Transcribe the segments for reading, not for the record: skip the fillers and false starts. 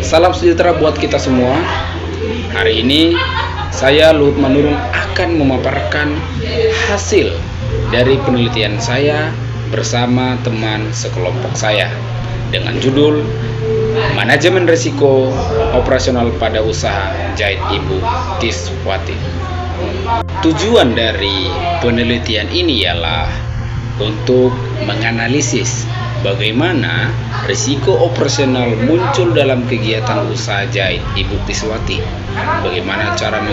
Salam sejahtera buat kita semua. Hari ini saya Luhut Manurung akan memaparkan hasil dari penelitian saya bersama teman sekelompok saya dengan judul Manajemen Risiko Operasional pada Usaha Jahit Ibu Tiswati. Tujuan dari penelitian ini ialah untuk menganalisis bagaimana risiko operasional muncul dalam kegiatan usaha jahit Ibu Tiswati, bagaimana cara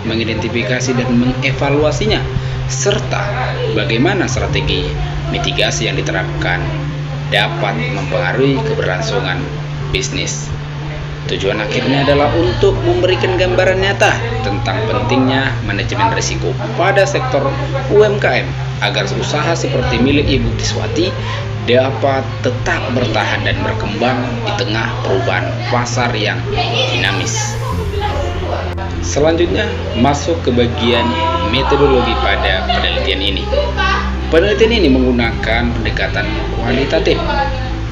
mengidentifikasi dan mengevaluasinya, serta bagaimana strategi mitigasi yang diterapkan dapat mempengaruhi keberlangsungan bisnis. Tujuan akhirnya adalah untuk memberikan gambaran nyata tentang pentingnya manajemen risiko pada sektor UMKM agar usaha seperti milik Ibu Tiswati dapat tetap bertahan dan berkembang di tengah perubahan pasar yang dinamis. Selanjutnya masuk ke bagian metodologi pada penelitian ini. Penelitian ini menggunakan pendekatan kualitatif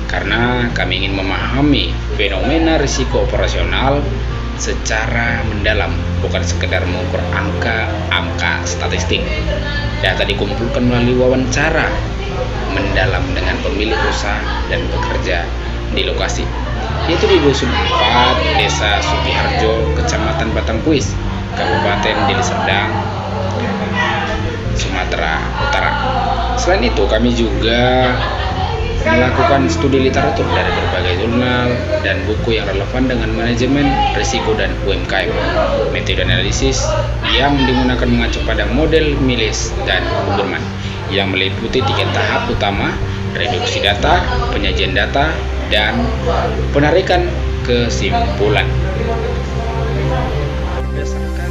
karena kami ingin memahami fenomena risiko operasional secara mendalam, bukan sekedar mengukur angka statistik. Data dikumpulkan melalui wawancara mendalam dengan pemilik usaha dan pekerja di lokasi, yaitu di Dusun 4, Desa Sukiharjo, Kecamatan Batangkuis, Kabupaten Deli Serdang, Sumatera Utara. Selain itu, kami juga melakukan studi literatur dari berbagai jurnal dan buku yang relevan dengan manajemen risiko dan UMKM. Metode analisis yang digunakan mengacu pada model Miles dan Huberman yang meliputi 3 tahap utama: reduksi data, penyajian data, dan penarikan kesimpulan. Berdasarkan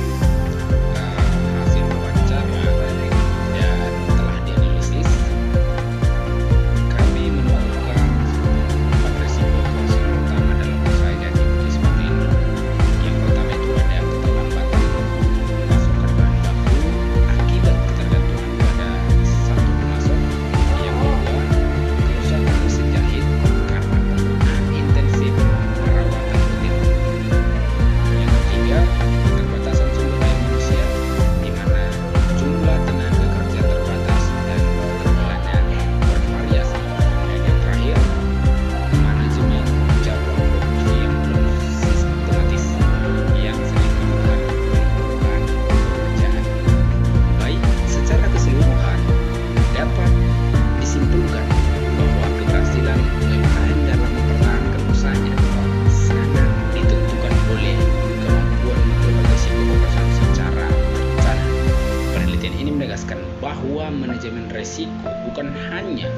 hasil wawancara dan telah dianalisis, kami menemukan 4 risiko operasional utama dalam usaha jahit Ibu Tiswati. Yang pertama itu ada keterlambatan pasokan bahan baku akibat ketergantungan pada satu pemasok. Yang kedua, kerusakan mesin jahit karena penggunaan intensif perawatan rutin. Yang ketiga, keterbatasan sumber daya manusia di mana jumlah tenaga kerja terbatas dan keterbelakangan bervariasi. Dan yang terakhir, manajemen jadwal produksi yang belum sistematis yang sering menekan penumpukan pekerjaan. Baik, secara keseluruhan dapat disimpulkan bahwa keberhasilan UMKM dalam mempertahankan usahanya sangat ditentukan oleh kemampuan mengelola risiko operasional secara terencana. Penelitian ini menegaskan bahwa manajemen risiko bukan hanya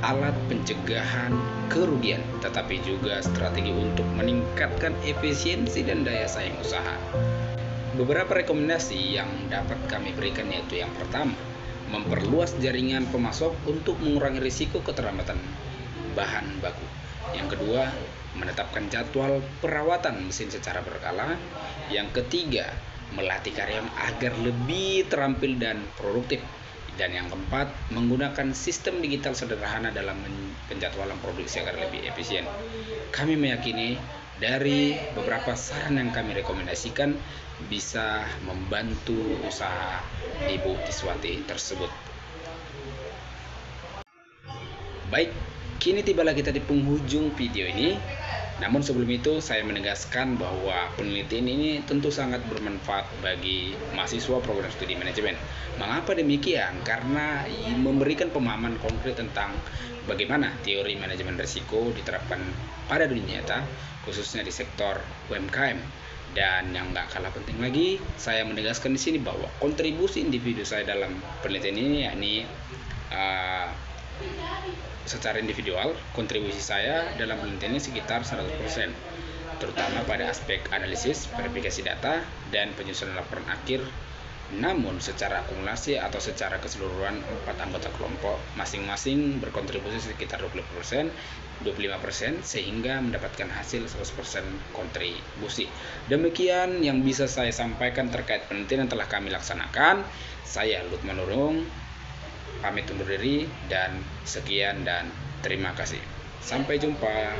alat pencegahan kerugian, tetapi juga strategi untuk meningkatkan efisiensi dan daya saing usaha. Beberapa rekomendasi yang dapat kami berikan yaitu yang pertama, memperluas jaringan pemasok untuk mengurangi risiko keterlambatan bahan baku. Yang kedua, menetapkan jadwal perawatan mesin secara berkala. Yang ketiga, melatih karyawan agar lebih terampil dan produktif. Dan yang keempat, menggunakan sistem digital sederhana dalam penjadwalan produksi agar lebih efisien. Kami meyakini dari beberapa saran yang kami rekomendasikan bisa membantu usaha Ibu Tiswati tersebut. Baik, kini tibalah kita di penghujung video ini. Namun sebelum itu saya menegaskan bahwa penelitian ini tentu sangat bermanfaat bagi mahasiswa program studi manajemen. Mengapa demikian? Karena memberikan pemahaman konkret tentang bagaimana teori manajemen risiko diterapkan pada dunia nyata, khususnya di sektor UMKM. Dan yang nggak kalah penting lagi, saya menegaskan di sini bahwa kontribusi individu saya dalam penelitian ini yakni secara individual, kontribusi saya dalam penelitian ini sekitar 100%, terutama pada aspek analisis, verifikasi data, dan penyusunan laporan akhir. Namun secara akumulasi atau secara keseluruhan 4 anggota kelompok masing-masing berkontribusi sekitar 25%, sehingga mendapatkan hasil 100% kontribusi. Demikian yang bisa saya sampaikan terkait penelitian yang telah kami laksanakan. Saya Luhut Manurung pamit undur diri dan sekian dan terima kasih. Sampai jumpa.